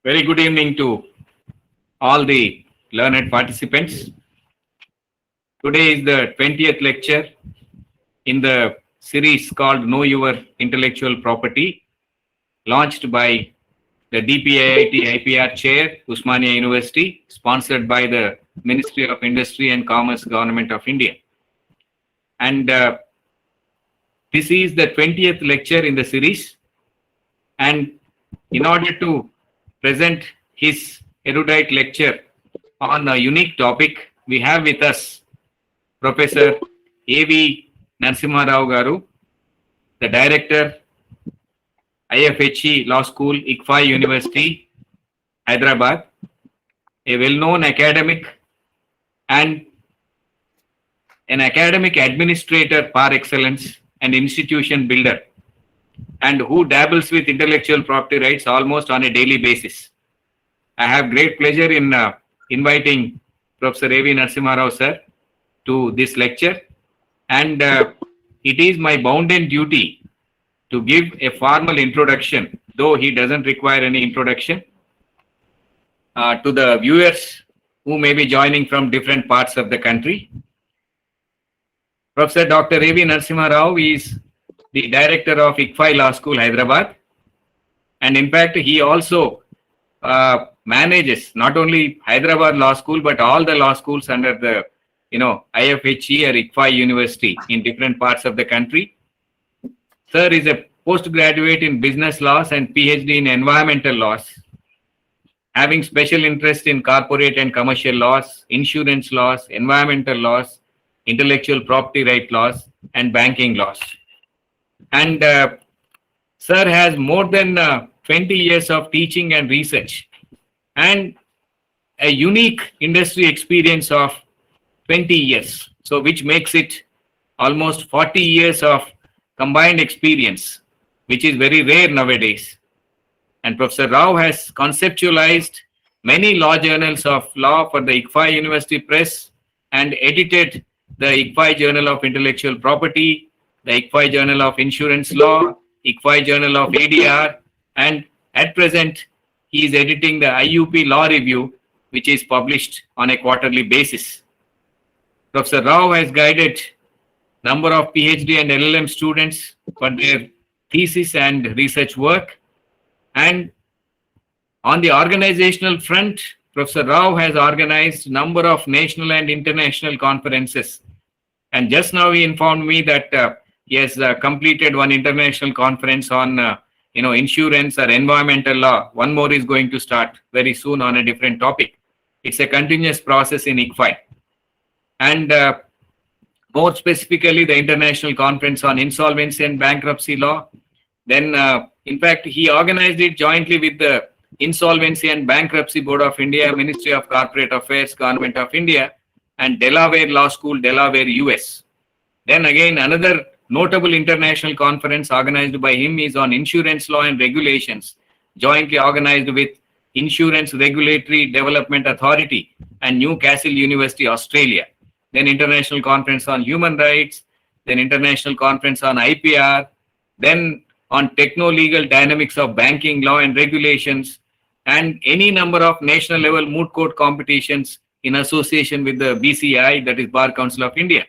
Very good evening to all the learned participants. Today is the 20th lecture in the series called Know Your Intellectual Property, launched by the DPIIT IPR-Chair, Osmania University, sponsored by the Ministry of Industry and Commerce, Government of India. And this is the 20th lecture in the series. And in order to present his erudite lecture on a unique topic, we have with us Professor A.V. Narsimha Rao Garu, the Director, IFHE Law School, ICFAI University, Hyderabad, a well-known academic and an academic administrator par excellence and institution builder, and who dabbles with intellectual property rights almost on a daily basis. I have great pleasure in inviting Professor A.V. Narsimha Rao sir to this lecture, and it is my bounden duty to give a formal introduction, though he doesn't require any introduction, to the viewers who may be joining from different parts of the country. Professor Dr. A.V. Narsimha Rao is the Director of ICFAI Law School, Hyderabad, and in fact he also manages not only Hyderabad Law School but all the law schools under the IFHE or ICFAI University in different parts of the country. Sir is a postgraduate in business laws and Ph.D. in environmental laws, having special interest in corporate and commercial laws, insurance laws, environmental laws, intellectual property right laws, and banking laws. And sir has more than 20 years of teaching and research, and a unique industry experience of 20 years, so which makes it almost 40 years of combined experience, which is very rare nowadays. And Professor Rao has conceptualized many law journals of law for the ICFAI University Press and edited the ICFAI Journal of Intellectual Property, the ICFAI Journal of Insurance Law, ICFAI Journal of ADR, and at present he is editing the IUP Law Review, which is published on a quarterly basis. Professor Rao has guided number of PhD and LLM students for their thesis and research work. And on the organizational front, Professor Rao has organized number of national and international conferences. And just now he informed me that he has completed one international conference on insurance or environmental law. One more is going to start very soon on a different topic. It's a continuous process in ICFAI. And more specifically, the International Conference on Insolvency and Bankruptcy Law. Then, in fact, he organized it jointly with the Insolvency and Bankruptcy Board of India, Ministry of Corporate Affairs, Government of India, and Delaware Law School, Delaware, US. Then again, another notable international conference organized by him is on insurance law and regulations, jointly organized with Insurance Regulatory Development Authority and Newcastle University, Australia. Then International Conference on Human Rights, then International Conference on IPR, then on Techno-legal dynamics of banking law and regulations, and any number of national level moot court competitions in association with the BCI, that is Bar Council of India.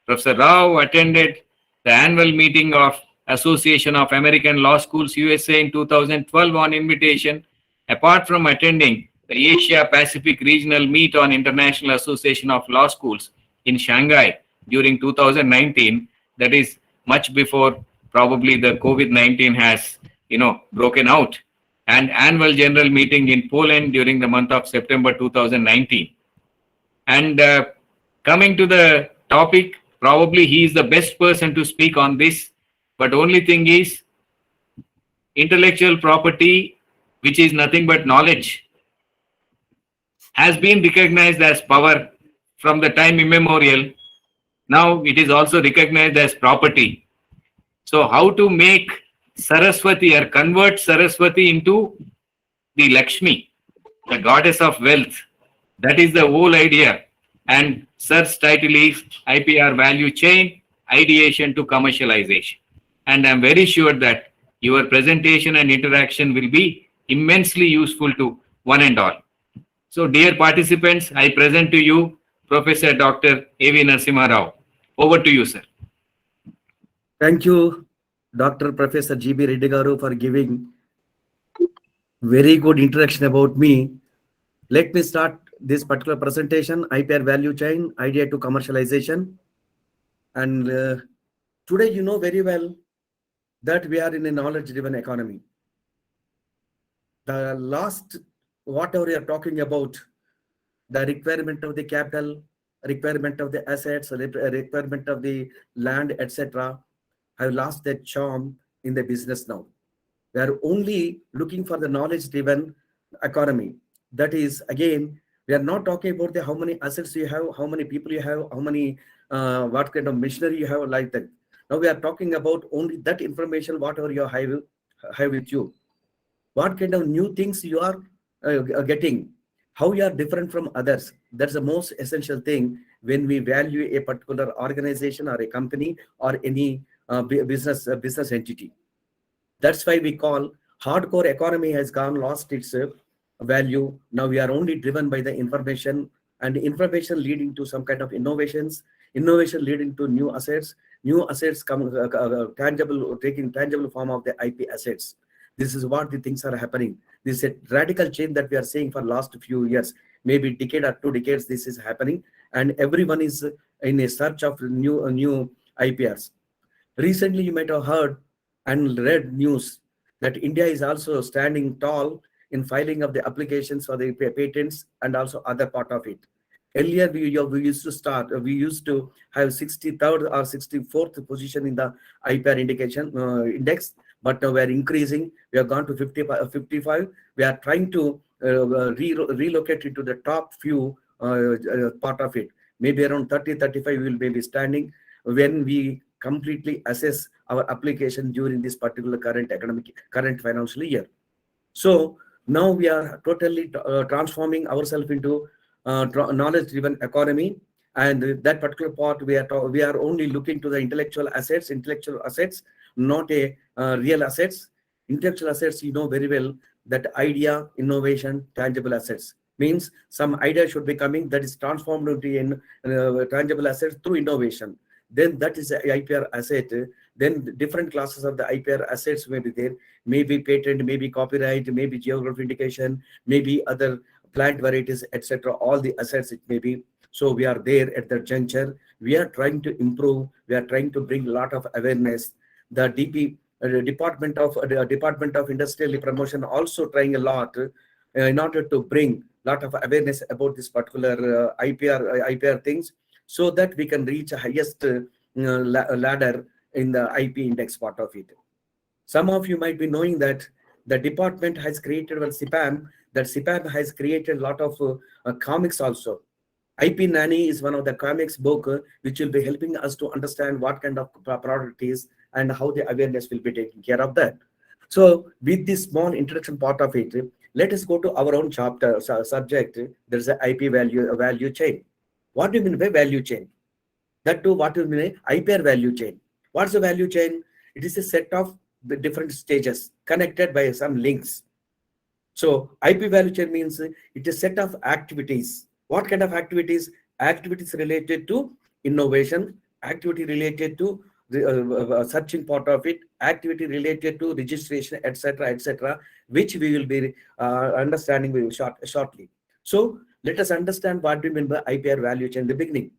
Professor Rao attended the annual meeting of Association of American Law Schools USA in 2012 on invitation, apart from attending the Asia Pacific Regional Meet on International Association of Law Schools in Shanghai during 2019, that is much before probably the COVID-19 has broken out, and annual general meeting in Poland during the month of September 2019. And coming to the topic, probably he is the best person to speak on this, but only thing is intellectual property, which is nothing but knowledge, has been recognized as power from the time immemorial. Now it is also recognized as property. So how to make Saraswati or convert Saraswati into the Lakshmi, the goddess of wealth, that is the whole idea. And sir's title is IPR Value Chain, Ideation to Commercialization. And I'm very sure that your presentation and interaction will be immensely useful to one and all. So, dear participants, I present to you Professor Dr. A.V. Narsimha Rao. Over to you, sir. Thank you, Dr. Professor G.B. Reddy Garu, for giving very good introduction about me. Let me start this particular presentation, IPR value chain, idea to commercialization. And today you know very well that we are in a knowledge-driven economy. The last, whatever we are talking about, the requirement of the capital, requirement of the assets, requirement of the land, etc., have lost their charm in the business now. We are only looking for the knowledge-driven economy. That is, again, we are not talking about the how many assets you have, how many people you have, how many, what kind of machinery you have, like that. Now we are talking about only that information, whatever you have with you. What kind of new things you are getting, how you are different from others. That's the most essential thing when we value a particular organization or a company or any business entity. That's why we call hardcore economy has lost its value. Now we are only driven by the information, and information leading to some kind of innovations, innovation leading to new assets come taking tangible form of the IP assets. This is what the things are happening. This is a radical change that we are seeing for last few years, maybe decade or 2 decades. This is happening, and everyone is in a search of new IPRs. Recently, you might have heard and read news that India is also standing tall in filing of the applications for the patents and also other part of it. Earlier, we used to have 63rd or 64th position in the IPR index, but now we are increasing. We have gone to 55. We are trying to relocate into the top few part of it. Maybe around 30, 35 we will be standing when we completely assess our application during this particular current financial year. So now we are totally transforming ourselves into knowledge-driven economy, and that particular part we are only looking to the intellectual assets, not a real assets. Intellectual assets, you know very well that idea, innovation, tangible assets means some idea should be coming that is transformed into tangible assets through innovation. Then that is a IPR asset. Then different classes of the IPR assets may be there, maybe patent, maybe copyright, maybe geographic indication, maybe other plant varieties, etc. All the assets it may be. So we are there at that juncture. We are trying to improve. We are trying to bring a lot of awareness. The Department of Industrial Promotion also trying a lot in order to bring a lot of awareness about this particular IPR things, so that we can reach a highest ladder in the IP index part of it. Some of you might be knowing that the department has created CPAM. That CPAM has created a lot of comics also. IP Nanny is one of the comics book which will be helping us to understand what kind of product it is and how the awareness will be taken care of that. So with this small introduction part of it, let us go to our own chapter subject. There is an IP value chain. What do you mean by value chain? That too, what do you mean by IPR value chain? What's the value chain? It is a set of the different stages connected by some links. So IP value chain means it is a set of activities. What kind of activities? Activities related to innovation, activity related to the searching part of it, activity related to registration, etc., which we will be understanding shortly. So let us understand what we mean by IPR value chain in the beginning.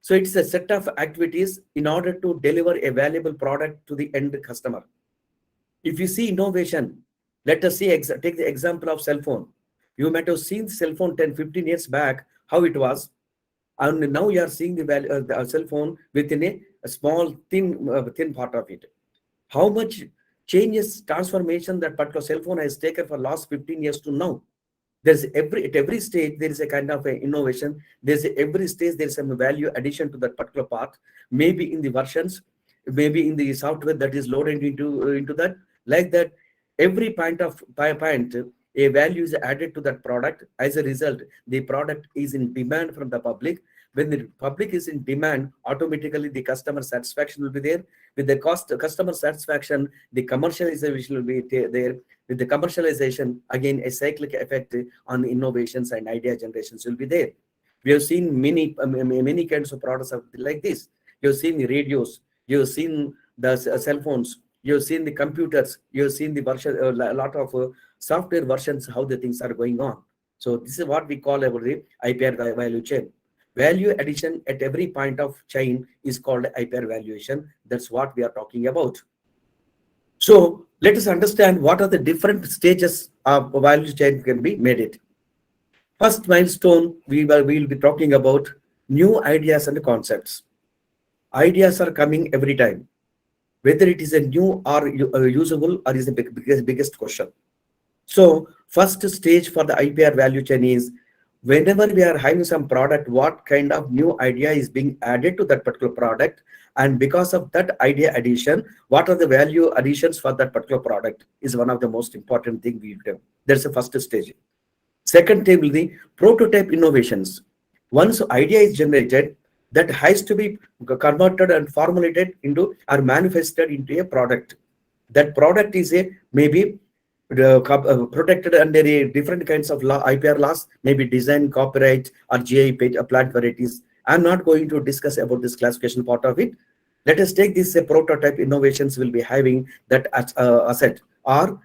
So it's a set of activities in order to deliver a valuable product to the end customer. If you see innovation, let us see take the example of cell phone. You might have seen cell phone 10, 15 years back, how it was. And now you are seeing the cell phone within a small, thin part of it. How much changes, transformation that particular cell phone has taken for last 15 years to now. There's at every stage, there is a kind of innovation. Every stage, there's some value addition to that particular part. Maybe in the versions, maybe in the software that is loaded into that. Like that, every point, a value is added to that product. As a result, the product is in demand from the public. When the public is in demand, automatically the customer satisfaction will be there. With the customer satisfaction, the commercialization will be there. With the commercialization, again, a cyclic effect on innovations and idea generations will be there. We have seen many kinds of products like this. You have seen the radios, you have seen the cell phones, you have seen the computers, you have seen the version, a lot of software versions, how the things are going on. So this is what we call about the IPR value chain. Value addition at every point of chain is called IPR valuation. That's what we are talking about. So let us understand what are the different stages of value chain can be made it. First milestone, we will be talking about new ideas and concepts. Ideas are coming every time. Whether it is a new or usable or is the biggest question. So first stage for the IPR value chain is whenever we are having some product, what kind of new idea is being added to that particular product, and because of that idea addition, what are the value additions for that particular product is one of the most important thing we do. That's the first stage. Second thing will be prototype innovations. Once idea is generated, that has to be converted and formulated into or manifested into a product. That product is a maybe protected under a different kinds of law, IPR laws, maybe design, copyright, or GI plant varieties. I'm not going to discuss about this classification part of it. Let us take this prototype innovations will be having that asset or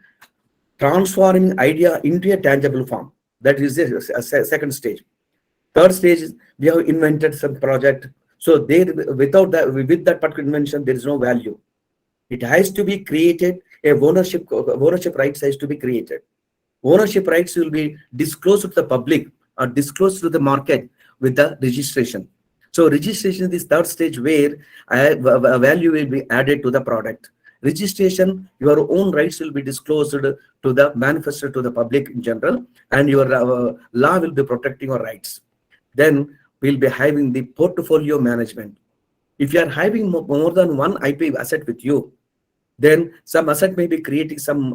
transforming idea into a tangible form. That is a second stage. Third stage is we have invented some project. So there, without that, with that particular invention, there is no value. It has to be created. A ownership rights has to be created. Ownership rights will be disclosed to the public or disclosed to the market with the registration. So registration is the third stage where a value will be added to the product. Registration, your own rights will be disclosed to the manifested to the public in general, and your law will be protecting your rights. Then we'll be having the portfolio management. If you are having more than one IP asset with you, then some asset may be creating some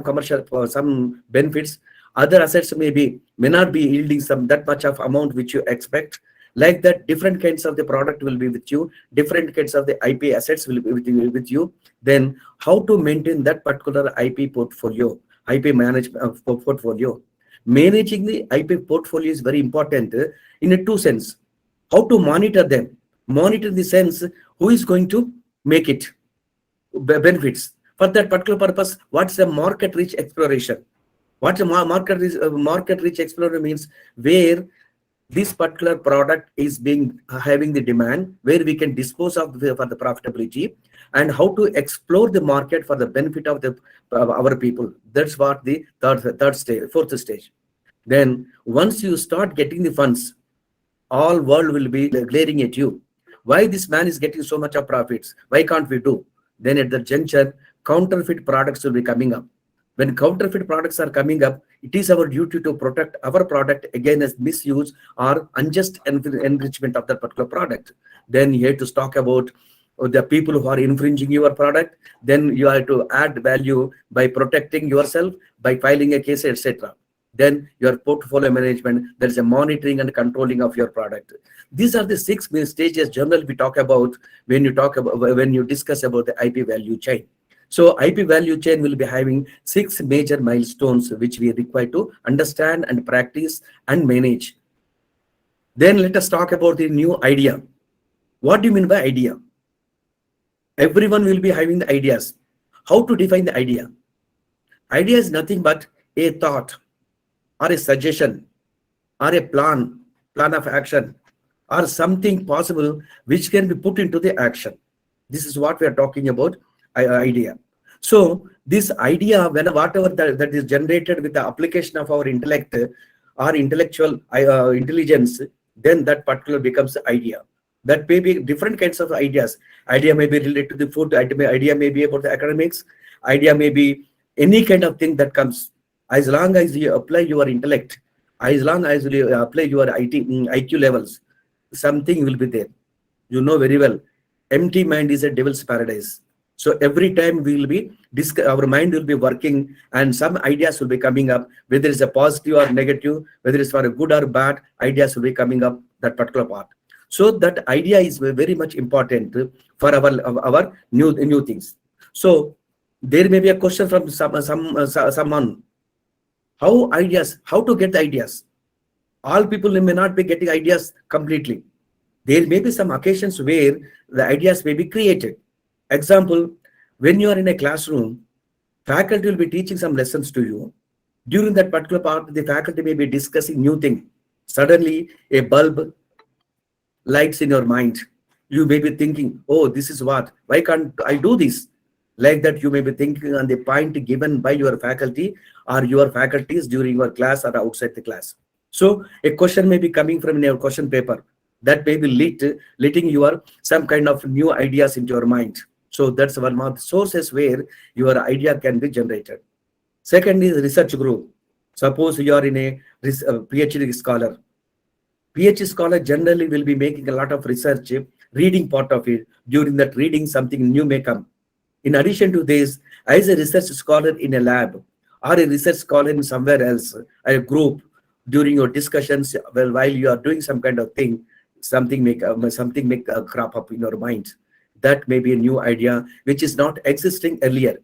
commercial some benefits. Other assets may not be yielding that much of amount which you expect. Like that, different kinds of the product will be with you, different kinds of the IP assets will be with you. Then how to maintain that particular IP portfolio, IP management portfolio. Managing the IP portfolio is very important in a two sense. How to monitor them? Monitor in the sense who is going to make it benefits. For that particular purpose, what's the market reach exploration? What's a market reach exploration means where this particular product is having the demand, where we can dispose of for the profitability, and how to explore the market for the benefit of our people. That's what the fourth stage. Then once you start getting the funds, all world will be glaring at you. Why this man is getting so much of profits? Why can't we do? Then at the juncture, counterfeit products will be coming up. When counterfeit products are coming up, it is our duty to protect our product against misuse or unjust enrichment of that particular product. Then you have to talk about the people who are infringing your product. Then you have to add value by protecting yourself, by filing a case, etc. Then your portfolio management, there is a monitoring and controlling of your product. These are the 6 main stages generally we talk about when you discuss about the IP value chain. So IP value chain will be having 6 major milestones which we require to understand and practice and manage. Then let us talk about the new idea. What do you mean by idea? Everyone will be having the ideas. How to define the idea? Idea is nothing but a thought or a suggestion or a plan of action or something possible which can be put into the action. This is what we are talking about. Idea. So this idea, whatever that is generated with the application of our intellect or intellectual intelligence, then that particular becomes idea. That may be different kinds of ideas. Idea may be related to the food. Idea may be about the academics. Idea may be any kind of thing that comes. As long as you apply your intellect, as long as you apply your IQ levels, something will be there. You know very well, empty mind is a devil's paradise. So every time our mind will be working and some ideas will be coming up, whether it's a positive or negative, whether it's for a good or bad, ideas will be coming up, that particular part. So that idea is very much important for our new things. So there may be a question from someone, how to get the ideas. All people may not be getting ideas completely. There may be some occasions where the ideas may be created. Example, when you are in a classroom, faculty will be teaching some lessons to you. During that particular part, the faculty may be discussing new thing. Suddenly, a bulb lights in your mind. You may be thinking, oh, this is what, why can't I do this? Like that, you may be thinking on the point given by your faculty or your faculties during your class or outside the class. So a question may be coming from your question paper that may be letting your some kind of new ideas into your mind. So that's one of the sources where your idea can be generated. Second is research group. Suppose you are in a PhD scholar. PhD scholar generally will be making a lot of research, reading part of it. During that reading, something new may come. In addition to this, as a research scholar in a lab or a research scholar in somewhere else, a group, during your discussions, well, while you are doing some kind of thing, something may crop up in your mind. That may be a new idea which is not existing earlier.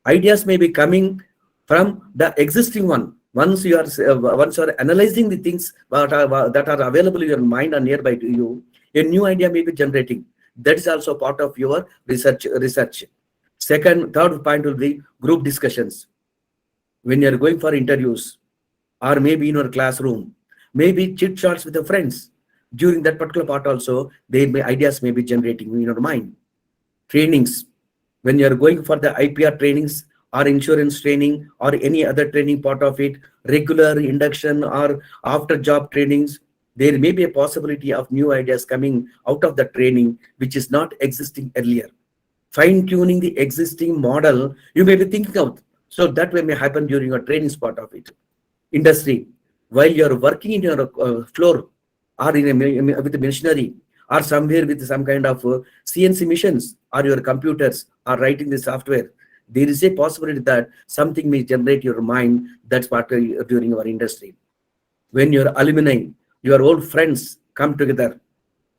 Ideas may be coming from the existing one. Once you are analyzing the things that are available in your mind or nearby to you, a new idea may be generating. That is also part of your research. Third point will be group discussions. When you are going for interviews, or maybe in your classroom, maybe chit chats with your friends. During that particular part also, ideas may be generating in your mind. Trainings. When you are going for the IPR trainings or insurance training or any other training part of it, regular induction or after job trainings, there may be a possibility of new ideas coming out of the training which is not existing earlier. Fine-tuning the existing model you may be thinking of. So that way may happen during your trainings part of it. Industry. While you are working in your floor or with a machinery or somewhere with some kind of CNC machines or your computers are writing the software, there is a possibility that something may generate your mind. That's what during your industry. When your alumni, your old friends come together,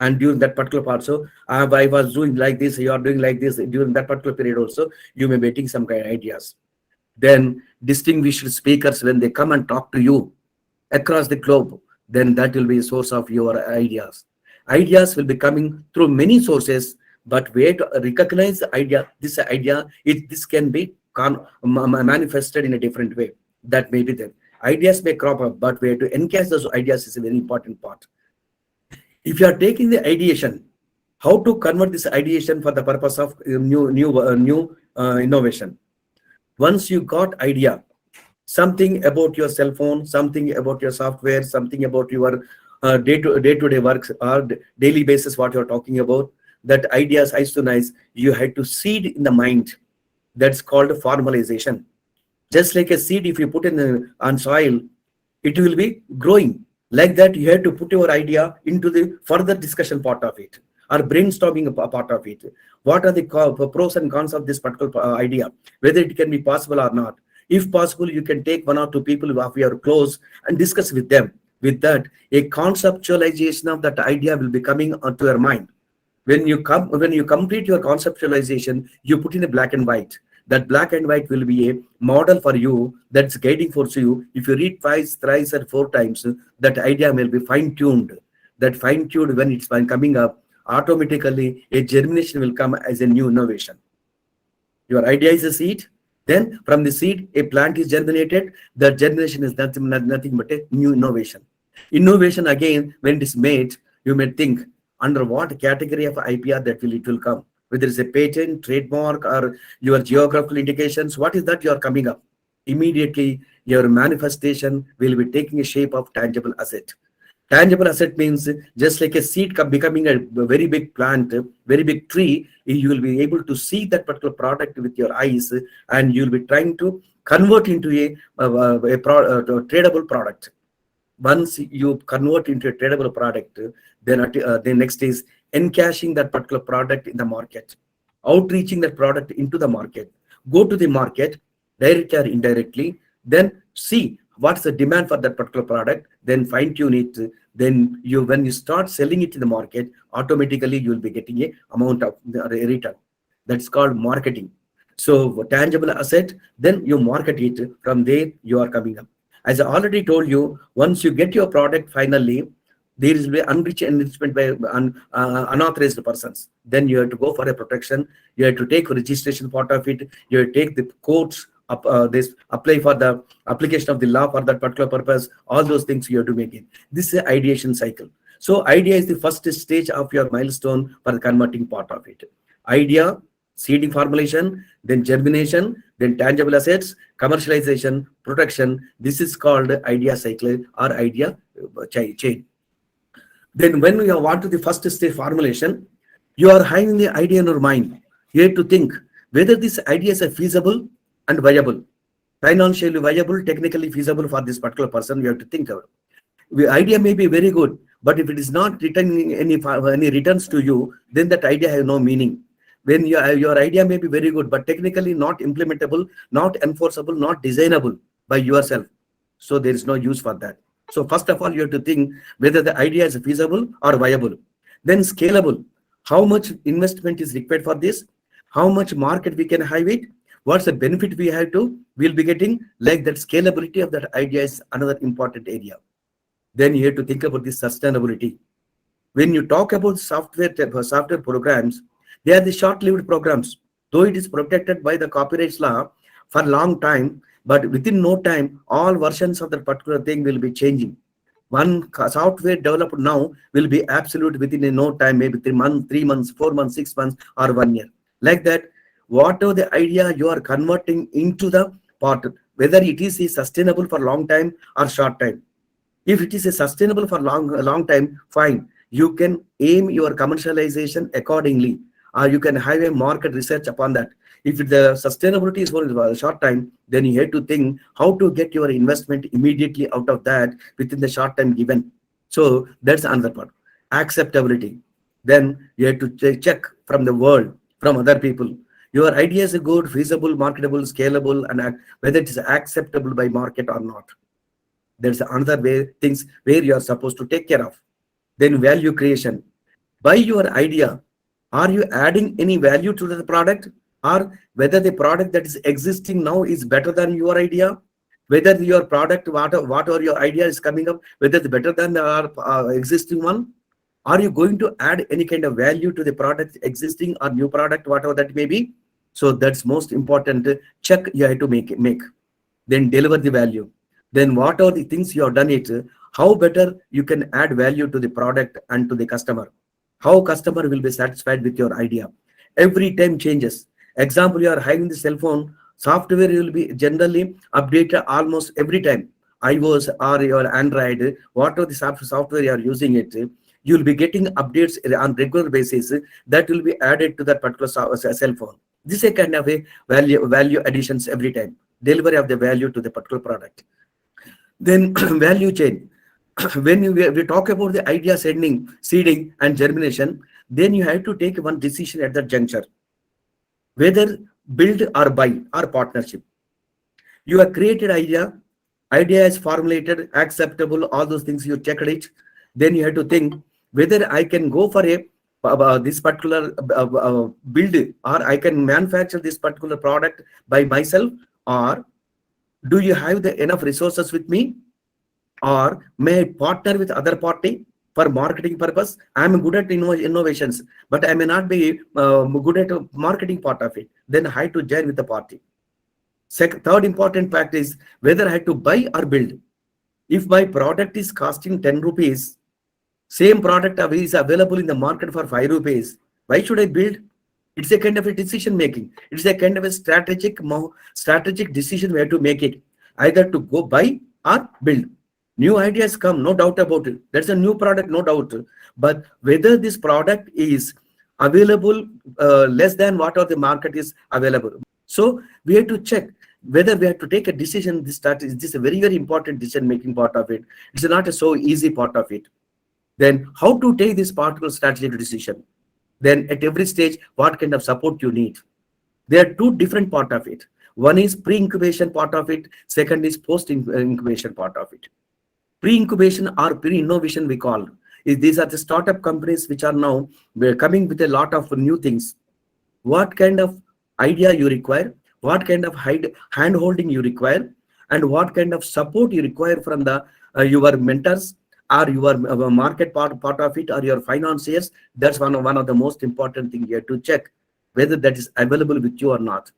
and during that particular part, so I was doing like this, you are doing like this, during that particular period also, you may be getting some kind of ideas. Then distinguished speakers, when they come and talk to you across the globe, then that will be a source of your ideas. Ideas will be coming through many sources, but where to recognize the idea, this can be manifested in a different way. That may be there. Ideas may crop up, but where to encash those ideas is a very important part. If you are taking the ideation, how to convert this ideation for the purpose of new innovation. Once you got idea, something about your cell phone, something about your software, something about your day-to-day works or daily basis, what you're talking about, that ideas is so nice, you had to seed in the mind. That's called formalization. Just like a seed, if you put on soil, it will be growing. Like that, you have to put your idea into the further discussion part of it or brainstorming part of it. What are the pros and cons of this particular idea, whether it can be possible or not. If possible, you can take one or two people who are close and discuss with them. With that, a conceptualization of that idea will be coming onto your mind. When you complete your conceptualization, you put in a black and white. That black and white will be a model for you that's guiding for you. If you read twice, thrice, or 4 times, that idea will be fine-tuned. That fine-tuned, when it's coming up, automatically a germination will come as a new innovation. Your idea is a seed. Then from the seed, a plant is germinated. That germination is nothing but a new innovation. Innovation, again, when it is made, you may think under what category of IPR it will come. Whether it's a patent, trademark, or your geographical indications, what is that you are coming up? Immediately, your manifestation will be taking a shape of tangible asset. Tangible asset means just like a seed becoming a very big plant, very big tree, you will be able to see that particular product with your eyes, and you will be trying to convert into a tradable product. Once you convert into a tradable product, then the next is encashing that particular product in the market, outreaching that product into the market, go to the market directly or indirectly, then see what's the demand for that particular product, then fine tune it. Then when you start selling it in the market, automatically you will be getting a amount of return. That's called marketing. So tangible asset, then you market it. From there you are coming up. As I already told you, once you get your product finally, there is enrichment by unauthorized persons. Then you have to go for a protection. You have to take registration part of it. You have to take the courts apply for the application of the law for that particular purpose. All those things you have to make it. This is the ideation cycle. So idea is the first stage of your milestone for the converting part of it. Idea, seeding formulation, then germination, then tangible assets, commercialization, protection. This is called idea cycle or idea chain. Then when you want to the first stage formulation, you are having the idea in your mind. You have to think whether this idea is feasible and viable, financially viable, technically feasible for this particular person. You have to think about. The idea may be very good, but if it is not returning any returns to you, then that idea has no meaning. When your idea may be very good, but technically not implementable, not enforceable, not designable by yourself, so there is no use for that. So first of all, you have to think whether the idea is feasible or viable. Then scalable. How much investment is required for this? How much market we can have it? What's the benefit we'll be getting? Like that scalability of that idea is another important area. Then you have to think about the sustainability. When you talk about software programs, they are the short-lived programs. Though it is protected by the copyright law for a long time, but within no time, all versions of that particular thing will be changing. One software developed now will be absolute within no time, maybe 3 months, 3 months, 4 months, 6 months, or 1 year. Like that, whatever the idea you are converting into the part, whether it is sustainable for long time or short time. If it is sustainable for long time, fine. You can aim your commercialization accordingly, or you can have a market research upon that. If the sustainability is for a short time, then you have to think how to get your investment immediately out of that within the short time given. So that's another part. Acceptability. Then you have to check from the world, from other people. Your idea is good, feasible, marketable, scalable, and whether it is acceptable by market or not. There's another way, things where you are supposed to take care of. Then value creation. By your idea, are you adding any value to the product? Or whether the product that is existing now is better than your idea, whether your product, whatever your idea is coming up, whether it's better than the existing one. Are you going to add any kind of value to the product existing or new product, whatever that may be? So that's most important check you have to make. Then deliver the value. Then what are the things you have done it, how better you can add value to the product and to the customer. How customer will be satisfied with your idea. Every time changes. Example, you are having the cell phone, software will be generally updated almost every time. iOS or your Android, whatever the software you are using it, you will be getting updates on regular basis that will be added to that particular cell phone. This is a kind of a value additions every time, delivery of the value to the particular product. Then value chain. When we talk about the idea seeding and germination, then you have to take one decision at that juncture. Whether build or buy or partnership. You have created idea is formulated, acceptable, all those things you checked it. Then you have to think whether I can go for this particular build, or I can manufacture this particular product by myself, or do you have the enough resources with me, or may I partner with other party for marketing purpose. I'm good at innovations, but I may not be good at marketing part of it. Then I have to join with the party. Third important fact is whether I have to buy or build. If my product is costing 10 rupees, same product is available in the market for 5 rupees, why should I build? It's a kind of a decision making. It's a kind of a strategic decision we have to make it. Either to go buy or build. New ideas come, no doubt about it. That's a new product, no doubt. But whether this product is available less than what the market is available. So we have to check whether we have to take a decision. This is a very, very important decision-making part of it. It's not a so easy part of it. Then how to take this particular strategic decision. Then at every stage, what kind of support you need. There are two different parts of it. One is pre-incubation part of it. Second is post-incubation part of it. Pre-incubation or pre-innovation we call. These are the startup companies which are now coming with a lot of new things. What kind of idea you require, what kind of hand-holding you require, and what kind of support you require from the your mentors or your market part of it, or your financiers. That's one of the most important thing here to check whether that is available with you or not.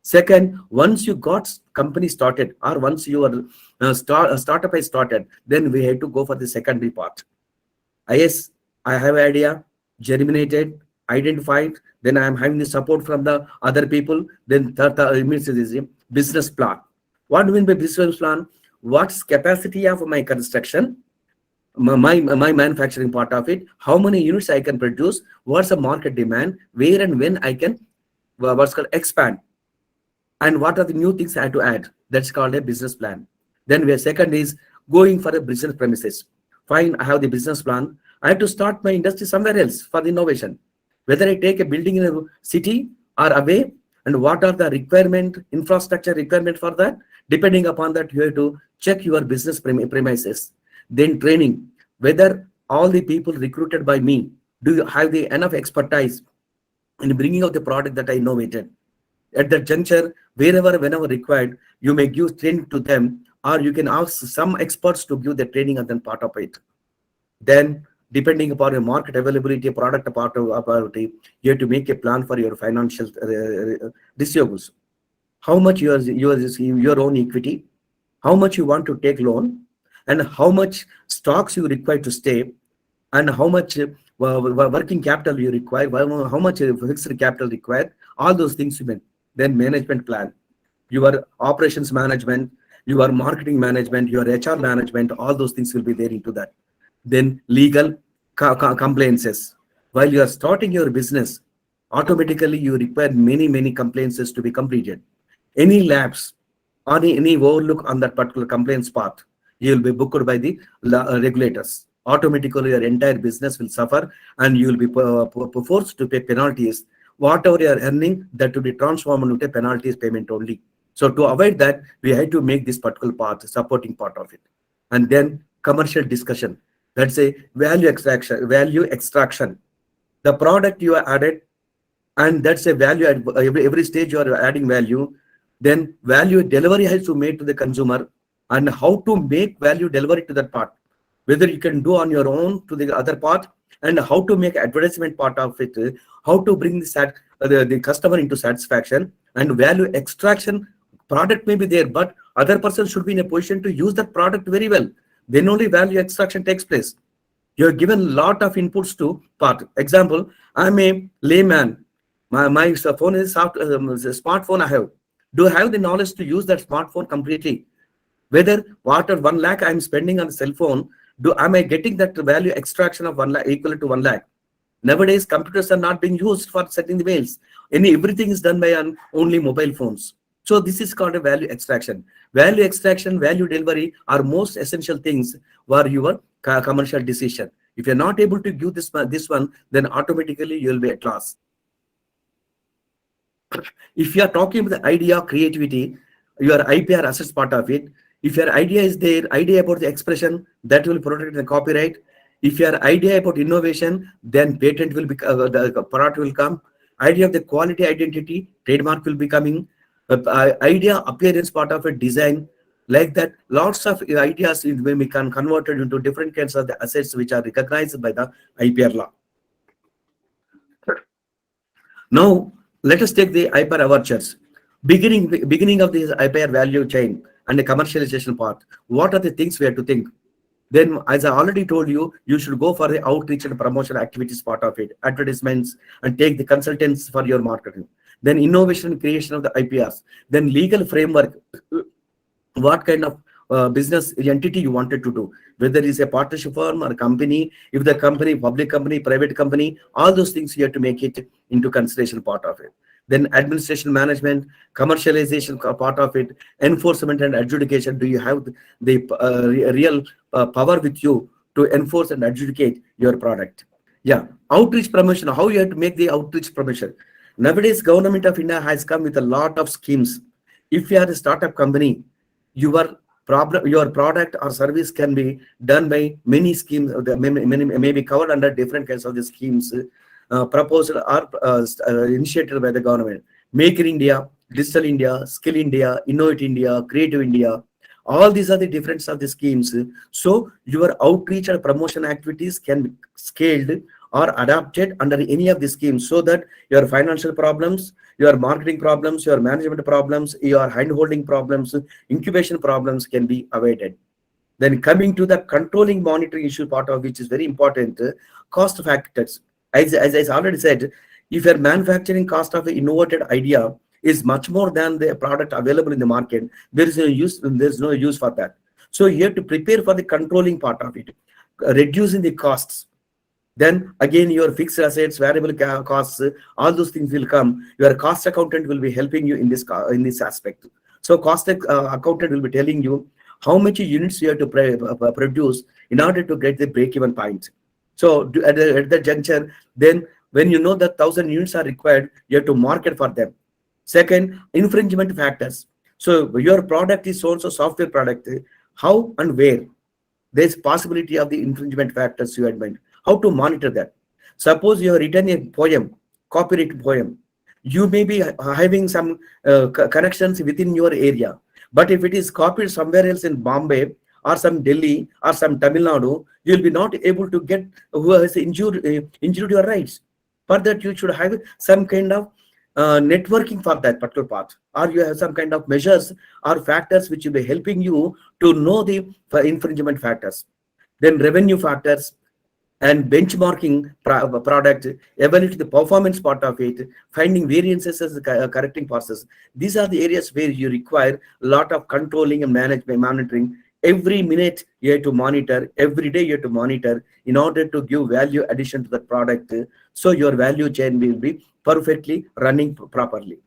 Second, once you got company started, or once your startup is started, then we have to go for the secondary part. Yes, I have an idea, germinated, identified, then I am having the support from the other people. Then third means is a business plan. What do you mean by business plan? What's capacity of my construction, my manufacturing part of it, how many units I can produce, what's the market demand, where and when I can what's called expand, and what are the new things I have to add. That's called a business plan. Then where second is going for a business premises. Fine, I have the business plan. I have to start my industry somewhere else for the innovation. Whether I take a building in a city or away, and what are the infrastructure requirement for that. Depending upon that, you have to check your business premises. Then training, whether all the people recruited by me, do you have the enough expertise in bringing out the product that I innovated. At that juncture, whenever required, you may give training to them, or you can ask some experts to give the training and then part of it. Then, depending upon your market availability, product availability, you have to make a plan for your financial receivables. How much your own equity, how much you want to take loan, and how much stocks you require to stay, and how much working capital you require, how much fixed capital required. All those things you mean. Then management plan, your operations management, your marketing management, your HR management, all those things will be there into that. Then legal compliances. While you are starting your business, automatically you require many compliances to be completed. Any lapse or any overlook on that particular compliance path, you will be booked by the regulators. Automatically your entire business will suffer, and you will be forced to pay penalties. Whatever you are earning, that will be transformed into penalties payment only. So to avoid that, we have to make this particular part, supporting part of it. And then commercial discussion. That's a value extraction. The product you are added, and that's a value at every stage you are adding value. Then value delivery has to made to the consumer, and how to make value delivery to that part. Whether you can do on your own to the other part, and how to make advertisement part of it, how to bring the customer into satisfaction, and value extraction. Product may be there, but other person should be in a position to use that product very well. Then only value extraction takes place. You are given a lot of inputs to part. Example, I'm a layman. My phone is a smartphone I have. Do I have the knowledge to use that smartphone completely? Whether what 1 lakh I'm spending on the cell phone, am I getting that value extraction of 1 lakh equal to 1 lakh? Nowadays, computers are not being used for sending the mails. Everything is done by only mobile phones. So this is called a value extraction. Value extraction, value delivery are most essential things for your commercial decision. If you're not able to give this one, then automatically you will be at loss. If you are talking about the idea, creativity, your IPR assets part of it. If your idea is there, idea about the expression, that will protect the copyright. If your idea about innovation, then patent will be, the product will come. Idea of the quality identity, trademark will be coming. Idea appearance part of a design, like that. Lots of ideas when we can convert it into different kinds of the assets which are recognized by the IPR law. Now, let us take the IPR avatars. Beginning of this IPR value chain and the commercialization part. What are the things we have to think? Then, as I already told you, you should go for the outreach and promotion activities part of it, advertisements, and take the consultants for your marketing. Then innovation and creation of the IPRs. Then legal framework. What kind of business entity you wanted to do, whether it's a partnership firm or a company, if the company, public company, private company, all those things you have to make it into consideration part of it. Then administration management, commercialization part of it, enforcement and adjudication. Do you have the real power with you to enforce and adjudicate your product? Yeah, outreach promotion, how you have to make the outreach promotion. Nowadays, Government of India has come with a lot of schemes. If you are a startup company, your your product or service can be done by many schemes, may be covered under different kinds of the schemes proposed or initiated by the government. Make in India, Digital India, Skill India, Innovate India, Creative India. All these are the difference of the schemes. So your outreach and promotion activities can be scaled or adapted under any of the schemes, so that your financial problems, your marketing problems, your management problems, your hand-holding problems, incubation problems can be avoided. Then coming to the controlling monitoring issue part of which is very important, cost factors. As I already said, if your manufacturing cost of an innovated idea is much more than the product available in the market, there is no use. There's no use for that. So you have to prepare for the controlling part of it, reducing the costs. Then again, your fixed assets, variable costs, all those things will come. Your cost accountant will be helping you in this aspect. So cost accountant will be telling you how much units you have to produce in order to get the break-even point. So at the juncture, then when you know that 1,000 units are required, you have to market for them. Second, infringement factors. So your product is so-and-so software product. How and where there's possibility of the infringement factors you had meant. How to monitor that? Suppose you have written a poem, copyright poem. You may be having some connections within your area, but if it is copied somewhere else in Bombay or some Delhi or some Tamil Nadu, you will be not able to get who has injured your rights. For that, you should have some kind of networking for that particular part, or you have some kind of measures or factors which will be helping you to know the infringement factors. Then revenue factors and benchmarking product, ability the performance part of it, finding variances as the correcting process. These are the areas where you require a lot of controlling and monitoring. Every minute you have to monitor, every day you have to monitor in order to give value addition to the product, so your value chain will be perfectly running properly.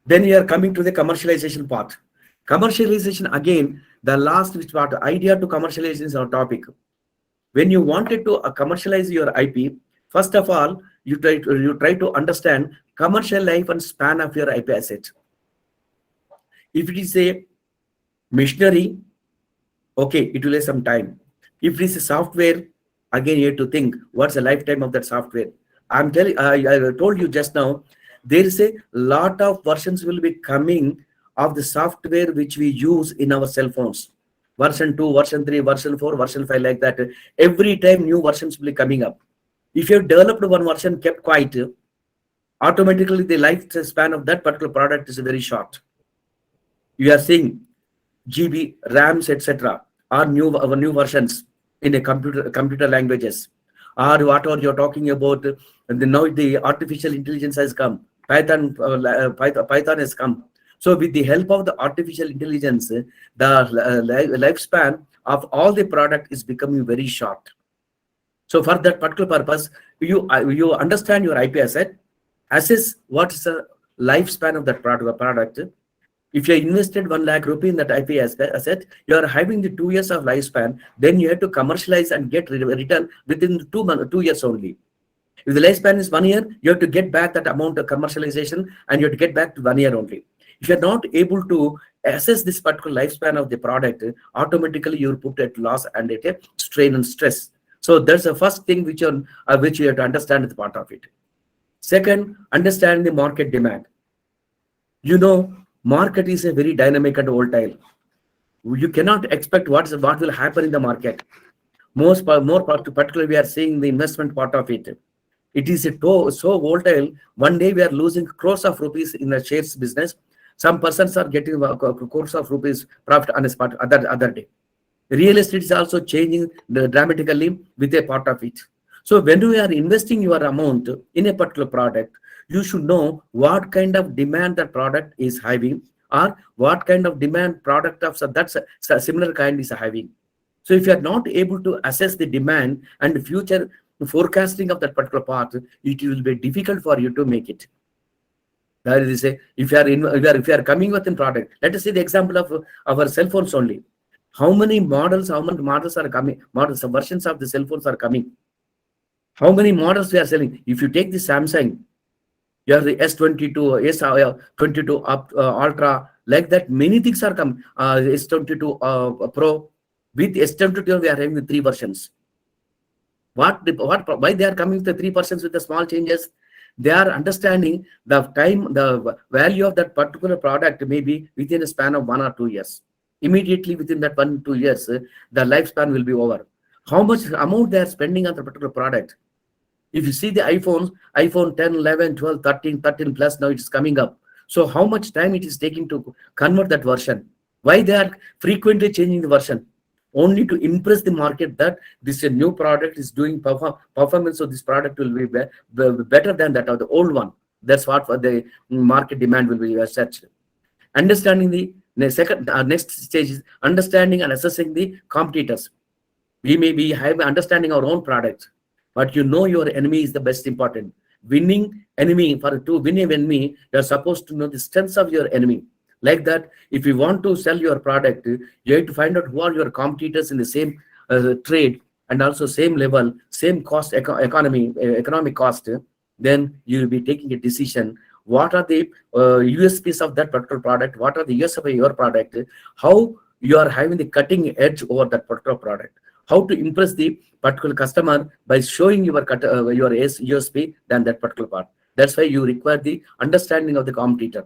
Then you are coming to the commercialization part. Commercialization, again, the last which part, idea to commercialization is our topic. When you wanted to commercialize your IP, first of all, you try to understand commercial life and span of your IP asset. If it is a machinery, okay, it will take some time. If it is a software, again, you have to think what's the lifetime of that software. I told you just now, there is a lot of versions will be coming of the software which we use in our cell phones. Version 2, version 3, version 4, version 5, like that. Every time new versions will be coming up. If you have developed one version, kept quiet, automatically the lifespan of that particular product is very short. You are seeing GB, RAMs, etc. are new versions in a computer languages. Or whatever you're talking about, now the artificial intelligence has come. Python has come. So with the help of the artificial intelligence, the lifespan of all the product is becoming very short. So for that particular purpose, you understand your IP asset, assess what is the lifespan of that product. If you invested 1 lakh rupee in that IP asset, you are having the 2 years of lifespan, then you have to commercialize and get return within 2 years only. If the lifespan is 1 year, you have to get back that amount of commercialization and you have to get back to 1 year only. If you're not able to assess this particular lifespan of the product, automatically you're put at loss and at a strain and stress. So that's the first thing which you have to understand as part of it. Second, understand the market demand. You know, market is a very dynamic and volatile. You cannot expect what will happen in the market. More particularly, we are seeing the investment part of it. It is so volatile. One day we are losing crores of rupees in the shares business. Some persons are getting crores of rupees profit on a spot other day. Real estate is also changing dramatically with a part of it. So when you are investing your amount in a particular product, you should know what kind of demand that product is having, or what kind of demand product of that similar kind is having. So if you are not able to assess the demand and future forecasting of that particular part, it will be difficult for you to make it. That is, if you are coming with a product, let us see the example of our cell phones only. How many models are coming? Versions of the cell phones are coming. How many models we are selling? If you take the Samsung, you have the S22, S22 Ultra, Like that, many things are come. S22 Pro, with S22 we are having the 3 versions. Why they are coming to 3% with the small changes? They are understanding the time, the value of that particular product may be within a span of 1 or 2 years. Immediately within that 1 2 years, the lifespan will be over. How much amount they are spending on the particular product? If you see the iPhone 10, 11, 12, 13, 13 plus, now it's coming up. So how much time it is taking to convert that version? Why they are frequently changing the version? Only to impress the market that this is a new product is doing performance of this product will be better than that of the old one. That's what the market demand will be such. Understanding the second next stage is understanding and assessing the competitors. We may be have understanding our own products, but you know your enemy is the best important. Winning enemy, to win an enemy, you're supposed to know the strengths of your enemy. Like that, if you want to sell your product, you have to find out who are your competitors in the same trade and also same level, same cost, economic cost. Then you will be taking a decision. What are the USPs of that particular product? What are the USPs of your product? How you are having the cutting edge over that particular product? How to impress the particular customer by showing your USP than that particular part. That's why you require the understanding of the competitor.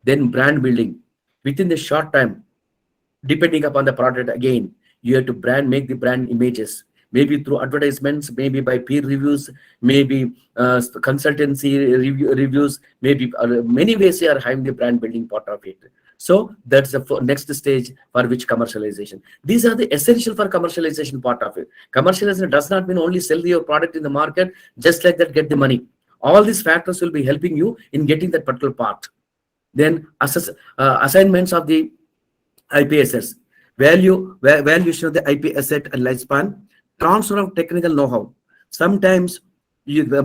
Then brand building. Within the short time, depending upon the product, again, you have to make the brand images. Maybe through advertisements, maybe by peer reviews, maybe consultancy reviews, maybe many ways you are having the brand building part of it. So that's the next stage for which commercialization. These are the essential for commercialization part of it. Commercialization does not mean only sell your product in the market, just like that, get the money. All these factors will be helping you in getting that particular part. Then assignments of the IP assets, valuation of the IP asset and lifespan, transfer of technical know-how. Sometimes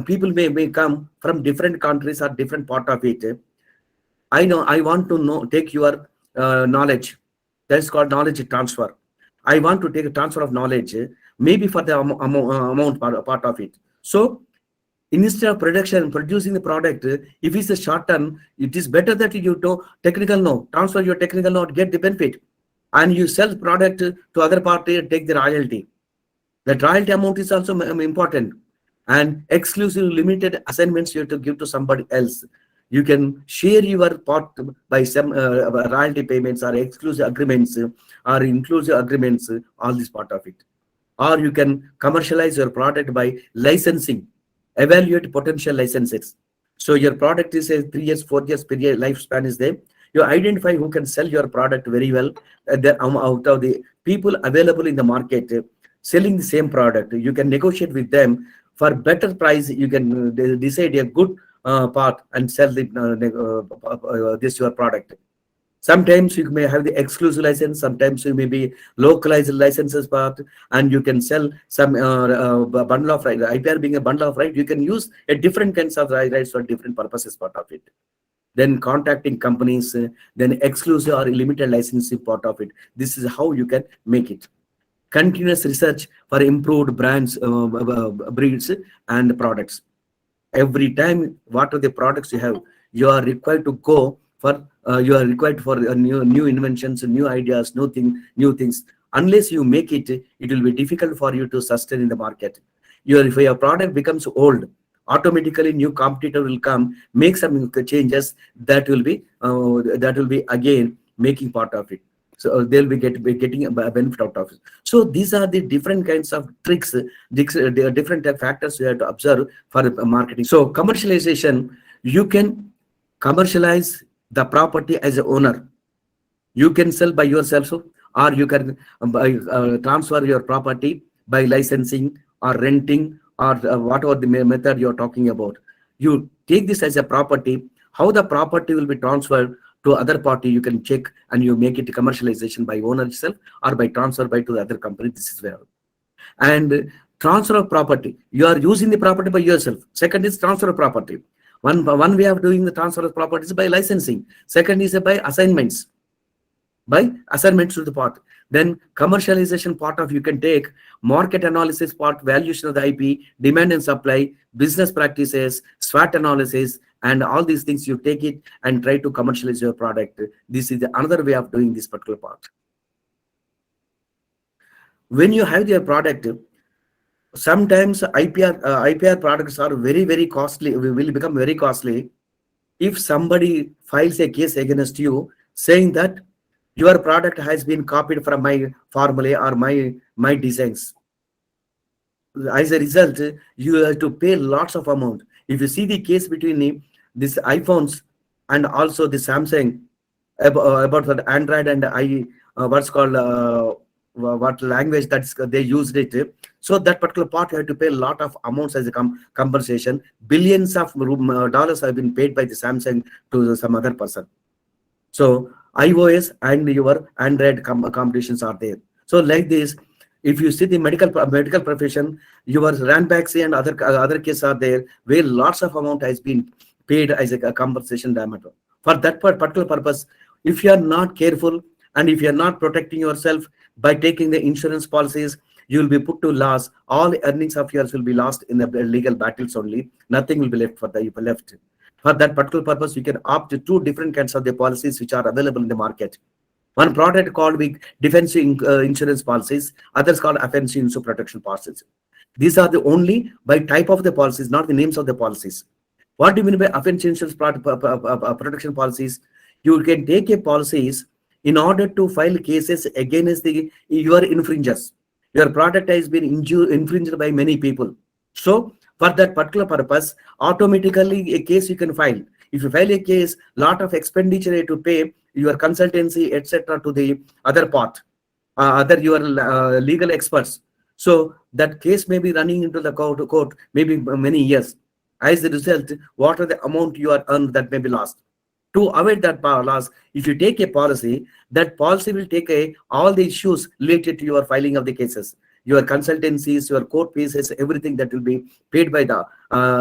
people may come from different countries or different part of it. I want to take your knowledge. That's called knowledge transfer. I want to take a transfer of knowledge, maybe for the amount part of it. So instead of producing the product, if it's a short term, it is better that you do technical know, transfer your technical know, get the benefit, and you sell product to other party and take the royalty. That royalty amount is also important. And exclusive limited assignments you have to give to somebody else. You can share your part by some royalty payments or exclusive agreements or inclusive agreements, all this part of it. Or you can commercialize your product by licensing. Evaluate potential licenses. So your product is a 3 years, 4 years period lifespan is there. You identify who can sell your product very well. Out of the people available in the market selling the same product, you can negotiate with them for better price. You can decide a good part and sell this your product. Sometimes you may have the exclusive license, sometimes you may be localized licenses part, and you can sell some bundle of rights. IPR being a bundle of rights, you can use a different kinds of rights for different purposes part of it. Then contacting companies, then exclusive or limited licensing part of it. This is how you can make it. Continuous research for improved brands, breeds and products. Every time, what are the products you have, you are required to go for new inventions, new ideas, new things. Unless you make it, it will be difficult for you to sustain in the market. If your product becomes old, automatically new competitor will come, make some changes that will be again making part of it. So they'll be getting a benefit out of it. So these are the different kinds of tricks, different factors you have to observe for marketing. So commercialization, you can commercialize the property as an owner. You can sell by yourself, or you can transfer your property by licensing or renting or whatever the method you're talking about. You take this as a property. How the property will be transferred to other party, you can check, and you make it commercialization by owner itself or by transfer by to the other company. This is where. And transfer of property, you are using the property by yourself. Second is transfer of property. One way of doing the transfer of property is by licensing. Second is by assignments. By assignments to the part. Then commercialization part of you can take market analysis part, valuation of the IP, demand and supply, business practices, SWOT analysis, and all these things, you take it and try to commercialize your product. This is another way of doing this particular part. When you have your product, sometimes IPR products are very, very costly, will become very costly if somebody files a case against you saying that your product has been copied from my formulae or my designs. As a result, you have to pay lots of amount. If you see the case between these iPhones and also the Samsung about the Android and what's called what language that's they used it. So that particular part you have to pay a lot of amounts as a compensation. Billions of dollars have been paid by the Samsung to some other person. So iOS and your Android competitions are there. So like this, if you see the medical profession, your Ranbaxy and other cases are there where lots of amount has been paid as a compensation diameter. For that particular purpose, if you are not careful and if you are not protecting yourself by taking the insurance policies, you will be put to loss. All earnings of yours will be lost in the legal battles only. Nothing will be left for the left. For that particular purpose, you can opt to two different kinds of the policies which are available in the market. One product called defensive insurance policies, others called offensive insurance protection policies. These are the only by type of the policies, not the names of the policies. What do you mean by offensive insurance protection policies? You can take a policies in order to file cases against your infringers. Your product has been infringed by many people. So for that particular purpose, automatically a case you can file. If you file a case, lot of expenditure to pay your consultancy, etc., to the other part, your legal experts. So that case may be running into the court maybe many years. As a result, what are the amount you are earned that may be lost? To avoid that loss, if you take a policy, that policy will take all the issues related to your filing of the cases, your consultancies, your court fees, everything that will be paid by the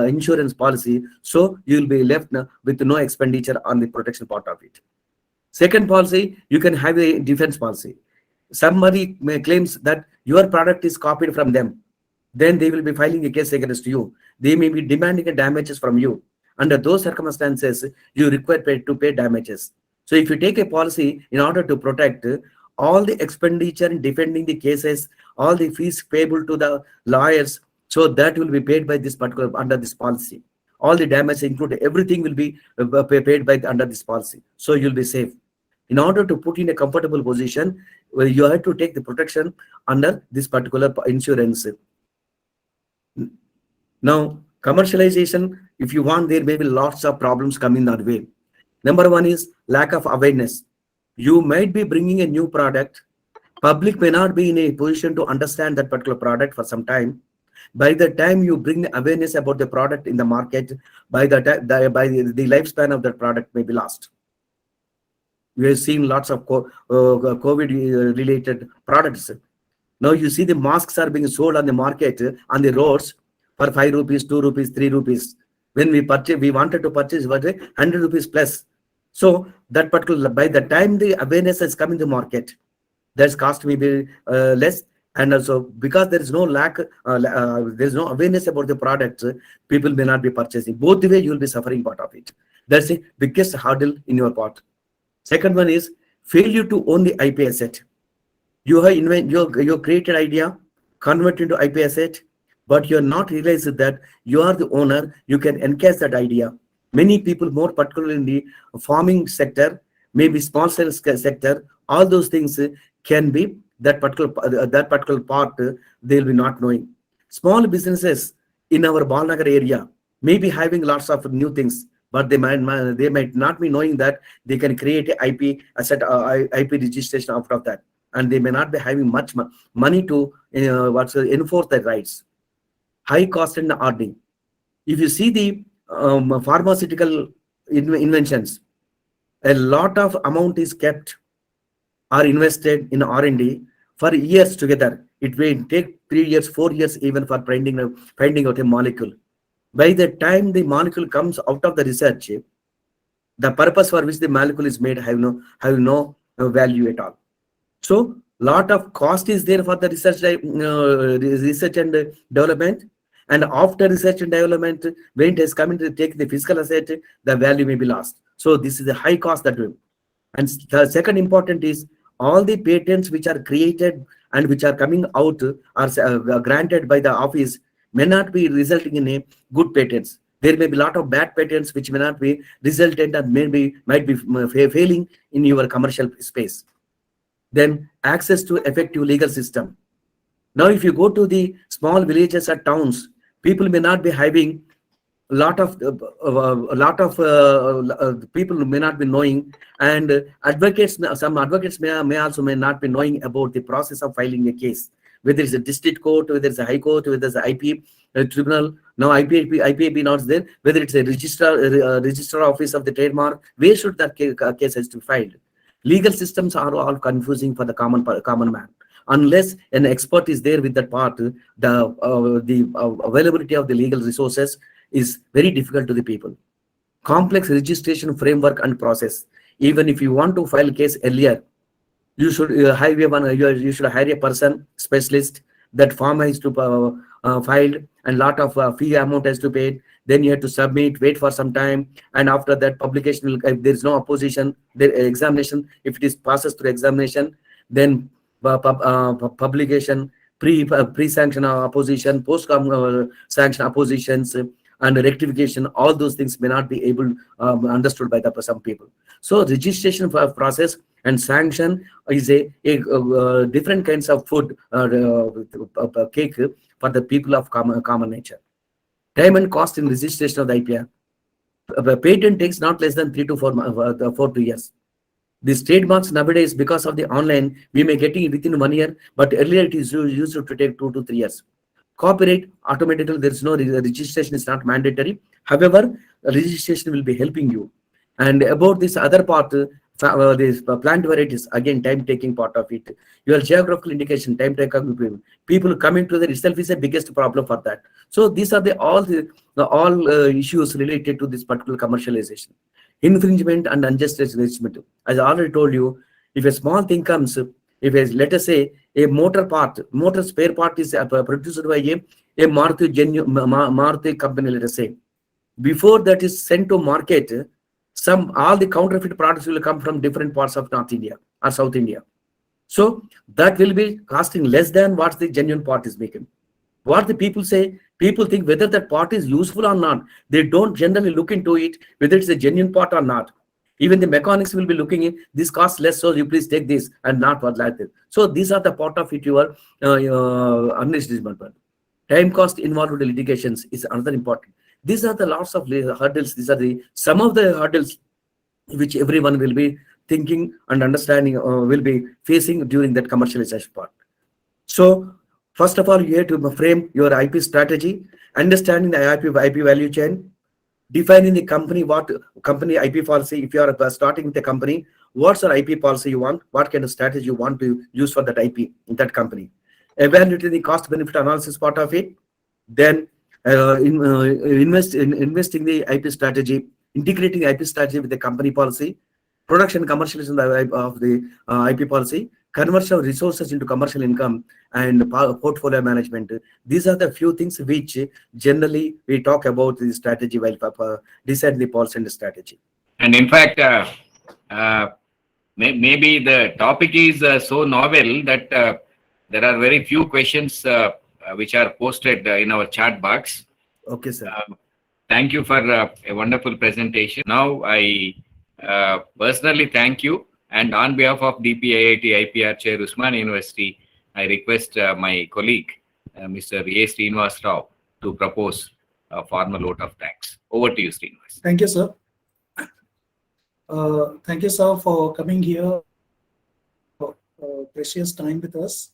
insurance policy. So you will be left with no expenditure on the protection part of it. Second policy, you can have a defense policy. Somebody claims that your product is copied from them. Then they will be filing a case against you. They may be demanding damages from you. Under those circumstances, you require to pay damages. So if you take a policy in order to protect all the expenditure in defending the cases, all the fees payable to the lawyers, so that will be paid by this particular under this policy. All the damage included, everything will be paid by under this policy. So you'll be safe. In order to put in a comfortable position, well, you have to take the protection under this particular insurance. Now, commercialization, if you want, there may be lots of problems coming that way. Number one is lack of awareness. You might be bringing a new product. Public may not be in a position to understand that particular product for some time. By the time you bring the awareness about the product in the market, by the lifespan of that product may be lost. We have seen lots of COVID-related products. Now you see the masks are being sold on the market, on the roads for 5 rupees, 2 rupees, 3 rupees. When we wanted to purchase 100 rupees plus. So that particular, by the time the awareness has come in the market, there's cost may be less. And also because there is no there's no awareness about the product, people may not be purchasing. Both the way you will be suffering part of it. That's the biggest hurdle in your part. Second one is failure to own the IP asset. You have your created idea, convert into IP asset, but you are not realizing that you are the owner. You can encash that idea. Many people, more particularly in the farming sector, maybe small sales sector, all those things can be that particular part they will be not knowing. Small businesses in our Balnagar area may be having lots of new things, but they might not be knowing that they can create an IP asset, IP registration out of that, and they may not be having much money to enforce their rights. High cost and R&D. If you see the pharmaceutical inventions, a lot of amount is kept or invested in R&D for years together. It may take 3 years, 4 years even for finding out a molecule. By the time the molecule comes out of the research, the purpose for which the molecule is made have no value at all. So lot of cost is there for the research and development. And after research and development, when it has come into take the physical asset, the value may be lost. So this is a high cost that will. And the second important is all the patents which are created and which are coming out are granted by the office may not be resulting in a good patents. There may be a lot of bad patents which may not be resultant and might be failing in your commercial space. Then access to effective legal system. Now, if you go to the small villages or towns, people may not be having people may not be knowing, and some advocates may also may not be knowing about the process of filing a case, whether it's a district court, whether it's a high court, whether it's a IP tribunal. Now IPAB not there, whether it's a registrar office of the trademark, where should that case has to be filed? Legal systems are all confusing for the common man. Unless an expert is there with that part, the availability of the legal resources is very difficult to the people. Complex registration framework and process. Even if you want to file a case earlier, you should you should hire a person, specialist. That form has to filed, and lot of fee amount has to pay. Then you have to submit, wait for some time, and after that publication will, if there is no opposition, the examination, if it is passes through examination, then publication, pre-sanction opposition, post-sanction oppositions, and rectification, all those things may not be able understood by some people. So registration process and sanction is a different kinds of food cake for the people of common nature. Time and cost in registration of the IPR. A patent takes not less than 3 to 4 years. These trademarks nowadays, because of the online, we may getting it within 1 year, but earlier it is used to take 2 to 3 years. Copyright, automatically there is no registration, is not mandatory. However, registration will be helping you. And about this other part, this plant varieties, again, time-taking part of it. Your geographical indication, time-taking, people coming to there itself is the biggest problem for that. So these are all issues related to this particular commercialization. Infringement and unjust enrichment. As I already told you, if a small thing comes, let us say a motor spare part is produced by a Maruti company, let us say. Before that is sent to market, all the counterfeit products will come from different parts of North India or South India. So that will be costing less than what the genuine part is making. What the people say, people think whether that part is useful or not. They don't generally look into it, whether it's a genuine part or not. Even the mechanics will be looking in, this costs less, so you please take this and not what like that. So these are the part of it, your unreasonable. Time cost involved with litigations is another important. These are the lots of hurdles. These are some of the hurdles which everyone will be thinking and understanding, will be facing during that commercialization part. So first of all, you have to frame your IP strategy, understanding the IP value chain, defining the company, what company IP policy. If you are starting with a company, what's your IP policy you want, what kind of strategy you want to use for that IP in that company. Evaluating the cost benefit analysis part of it. Then investing the IP strategy, integrating IP strategy with the company policy, production commercialization of the IP policy, conversion of resources into commercial income, and portfolio management. These are the few things which generally we talk about the strategy while decide the policy and the strategy. And in fact, maybe the topic is so novel that there are very few questions which are posted in our chat box. Okay, sir. Thank you for a wonderful presentation. Now, I personally thank you. And on behalf of DPIIT IPR-Chair, Osmania University, I request my colleague, Mr. A. Srinivas Rao, to propose a formal vote of thanks. Over to you, Srinivas. Thank you, sir. Thank you, sir, for coming here, precious time with us.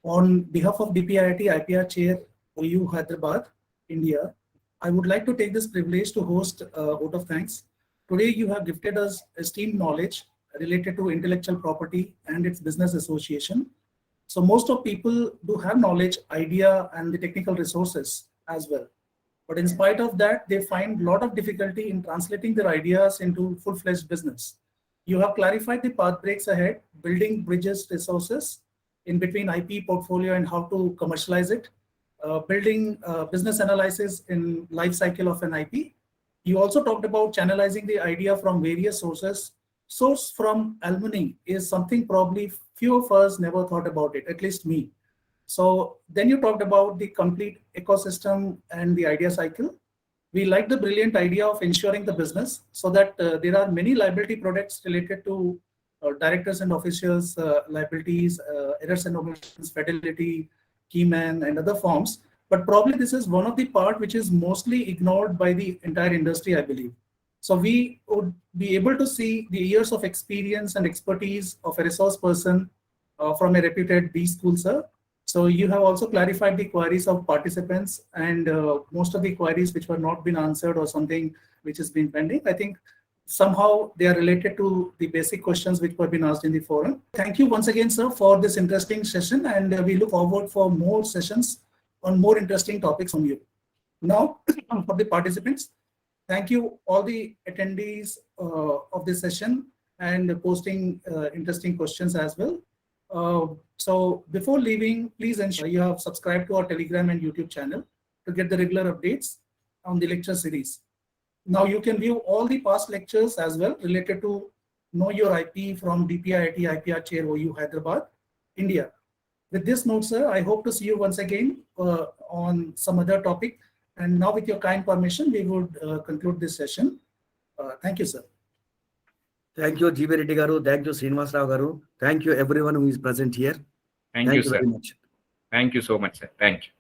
On behalf of DPIIT IPR-Chair, OU Hyderabad, India, I would like to take this privilege to host a vote of thanks. Today, you have gifted us esteemed knowledge related to intellectual property and its business association. So most of people do have knowledge, idea, and the technical resources as well. But in spite of that, they find a lot of difficulty in translating their ideas into full-fledged business. You have clarified the path breaks ahead, building bridges resources in between IP portfolio and how to commercialize it. building business analysis in life cycle of an IP. You also talked about channelizing the idea from various sources. Source from alumni is something probably few of us never thought about it, at least me. So then you talked about the complete ecosystem and the idea cycle. We like the brilliant idea of ensuring the business so that there are many liability products related to directors and officials, liabilities, errors and omissions, fidelity, keyman, and other forms. But probably this is one of the part which is mostly ignored by the entire industry, I believe. So we would be able to see the years of experience and expertise of a resource person from a reputed B school, sir. So you have also clarified the queries of participants, and most of the queries which were not been answered or something which has been pending, I think somehow they are related to the basic questions which were been asked in the forum. Thank you once again, sir, for this interesting session, and we look forward for more sessions on more interesting topics from you. Now, for the participants, thank you all the attendees of this session and posting interesting questions as well. So before leaving, please ensure you have subscribed to our Telegram and YouTube channel to get the regular updates on the lecture series. Now you can view all the past lectures as well related to Know Your IP from DPIIT IPR-Chair OU Hyderabad, India. With this note, sir, I hope to see you once again on some other topic. And now with your kind permission, we would conclude this session. Thank you, sir. Thank you, G.V. Reddy Garu. Thank you, Srinivas Rao Garu. Thank you, everyone who is present here. Thank you, sir. very much. Thank you so much, sir. Thank you.